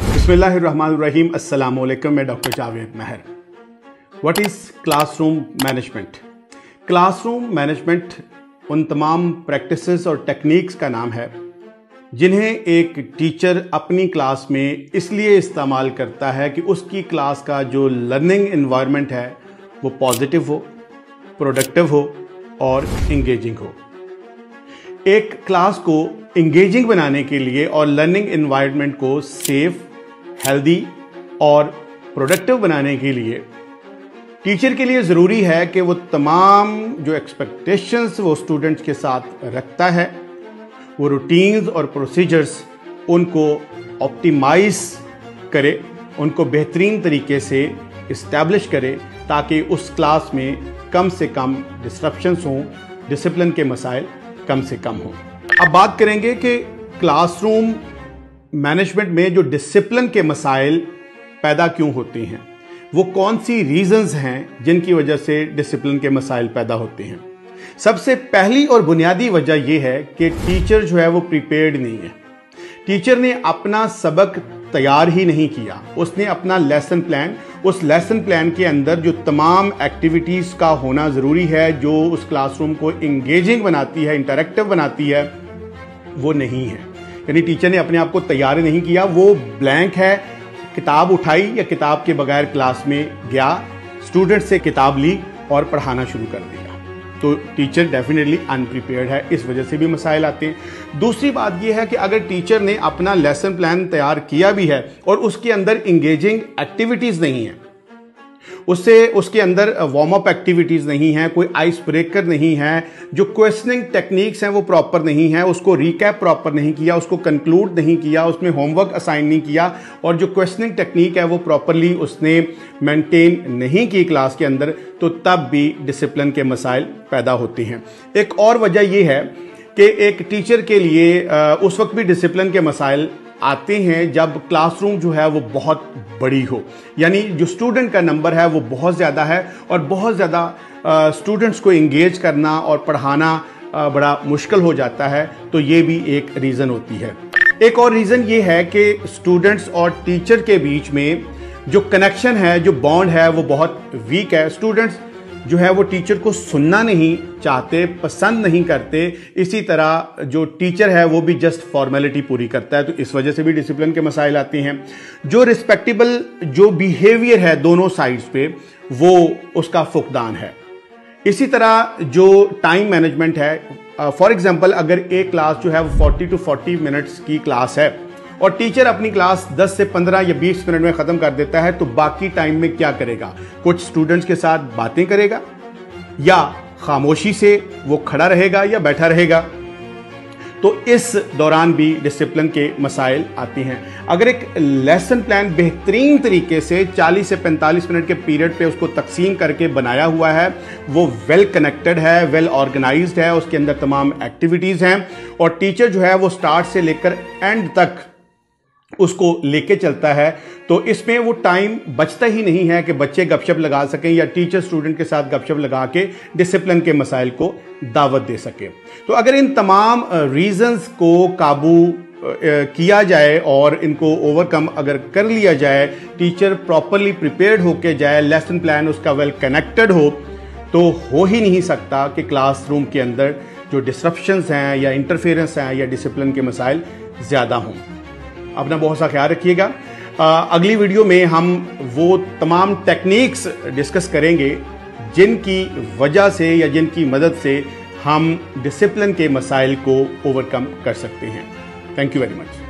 बिस्मिल्लाहिर्रहमानिर्रहीम। अस्सलाम वालेकुम। मैं doctor Javed Mehr. What is classroom management? Classroom management उन तमाम प्रैक्टिसेस और टेक्निक्स का नाम है जिन्हें एक टीचर अपनी क्लास में इसलिए इस्तेमाल करता है कि उसकी क्लास का जो लर्निंग एनवायरनमेंट है वो पॉजिटिव हो, प्रोडक्टिव हो और इंगेजिंग हो। एक क्लास को इंगेजिंग बनाने के लिए और लर्निंग एनवायरनमेंट को सेफ, हेल्दी और प्रोडक्टिव बनाने के लिए टीचर के लिए ज़रूरी है कि वो तमाम जो एक्सपेक्टेशंस वो स्टूडेंट्स के साथ रखता है, वो रूटीन्स और प्रोसीजर्स उनको ऑप्टिमाइज करे, उनको बेहतरीन तरीके से इस्टेब्लिश करे ताकि उस क्लास में कम से कम डिस्ट्रप्शंस हों, डिसिप्लिन के मसाइल कम से कम हों। अब बात करेंगे कि क्लासरूम मैनेजमेंट में जो डिसिप्लिन के मसाइल पैदा क्यों होते हैं, वो कौन सी रीजंस हैं जिनकी वजह से डिसिप्लिन के मसाइल पैदा होते हैं। सबसे पहली और बुनियादी वजह यह है कि टीचर जो है वो प्रिपेयर्ड नहीं है। टीचर ने अपना सबक तैयार ही नहीं किया, उसने अपना लेसन प्लान, उस लेसन प्लान के अंदर जो तमाम एक्टिविटीज़ का होना ज़रूरी है, जो उस क्लासरूम को इंगेजिंग बनाती है, इंटरेक्टिव बनाती है, वो नहीं है। यानी टीचर ने अपने आप को तैयार नहीं किया, वो ब्लैंक है। किताब उठाई या किताब के बगैर क्लास में गया, स्टूडेंट से किताब ली और पढ़ाना शुरू कर दिया, तो टीचर डेफिनेटली अनप्रिपेयर्ड है। इस वजह से भी मसाइल आते हैं। दूसरी बात यह है कि अगर टीचर ने अपना लेसन प्लान तैयार किया भी है और उसके अंदर इंगेजिंग एक्टिविटीज़ नहीं है, उसके अंदर वार्म अप एक्टिविटीज़ नहीं है, कोई आइस ब्रेकर नहीं है, जो क्वेश्चनिंग टेक्निक्स हैं वो प्रॉपर नहीं है, उसको रिकैप प्रॉपर नहीं किया, उसको कंक्लूड नहीं किया, उसमें होमवर्क असाइन नहीं किया और जो क्वेश्चनिंग टेक्निक है वो प्रॉपरली उसने मेंटेन नहीं की क्लास के अंदर, तो तब भी डिसिप्लिन के मसाइल पैदा होते हैं। एक और वजह यह है कि एक टीचर के लिए उस वक्त भी डिसिप्लिन के मसाइल आते हैं जब क्लासरूम जो है वो बहुत बड़ी हो, यानी जो स्टूडेंट का नंबर है वो बहुत ज़्यादा है और बहुत ज़्यादा स्टूडेंट्स को इंगेज करना और पढ़ाना बड़ा मुश्किल हो जाता है, तो ये भी एक रीज़न होती है। एक और रीज़न ये है कि स्टूडेंट्स और टीचर के बीच में जो कनेक्शन है, जो बॉन्ड है, वो बहुत वीक है। स्टूडेंट्स जो है वो टीचर को सुनना नहीं चाहते, पसंद नहीं करते। इसी तरह जो टीचर है वो भी जस्ट फॉर्मेलिटी पूरी करता है, तो इस वजह से भी डिसिप्लिन के मसाइल आते हैं। जो रिस्पेक्टेबल जो बिहेवियर है दोनों साइड्स पे, वो उसका फुकदान है। इसी तरह जो टाइम मैनेजमेंट है, फॉर एग्जांपल अगर एक क्लास जो है वो 40 to 40 मिनट्स की क्लास है और टीचर अपनी क्लास 10 से 15 या 20 मिनट में ख़त्म कर देता है, तो बाकी टाइम में क्या करेगा? कुछ स्टूडेंट्स के साथ बातें करेगा या खामोशी से वो खड़ा रहेगा या बैठा रहेगा, तो इस दौरान भी डिसिप्लिन के मसाइल आते हैं। अगर एक लेसन प्लान बेहतरीन तरीके से 40 से 45 मिनट के पीरियड पे उसको तकसीम करके बनाया हुआ है, वो वेल कनेक्टेड है, वेल ऑर्गेनाइज्ड है, उसके अंदर तमाम एक्टिविटीज़ हैं और टीचर जो है वो स्टार्ट से लेकर एंड तक उसको लेके चलता है, तो इसमें वो टाइम बचता ही नहीं है कि बच्चे गपशप लगा सकें या टीचर स्टूडेंट के साथ गपशप लगा के डिसिप्लिन के मसाइल को दावत दे सके। तो अगर इन तमाम रीजंस को काबू किया जाए और इनको ओवरकम अगर कर लिया जाए, टीचर प्रॉपरली प्रिपेयर्ड होके जाए, लेसन प्लान उसका वेल कनेक्टेड हो ही नहीं सकता कि क्लासरूम के अंदर जो डिस्ट्रप्शंस हैं या इंटरफेरेंस हैं या डिसिप्लिन के मसाइल ज़्यादा हों। अपना बहुत सा ख्याल रखिएगा। अगली वीडियो में हम वो तमाम टेक्निक्स डिस्कस करेंगे जिनकी वजह से या जिनकी मदद से हम डिसिप्लिन के मसाइल को ओवरकम कर सकते हैं। Thank you very much.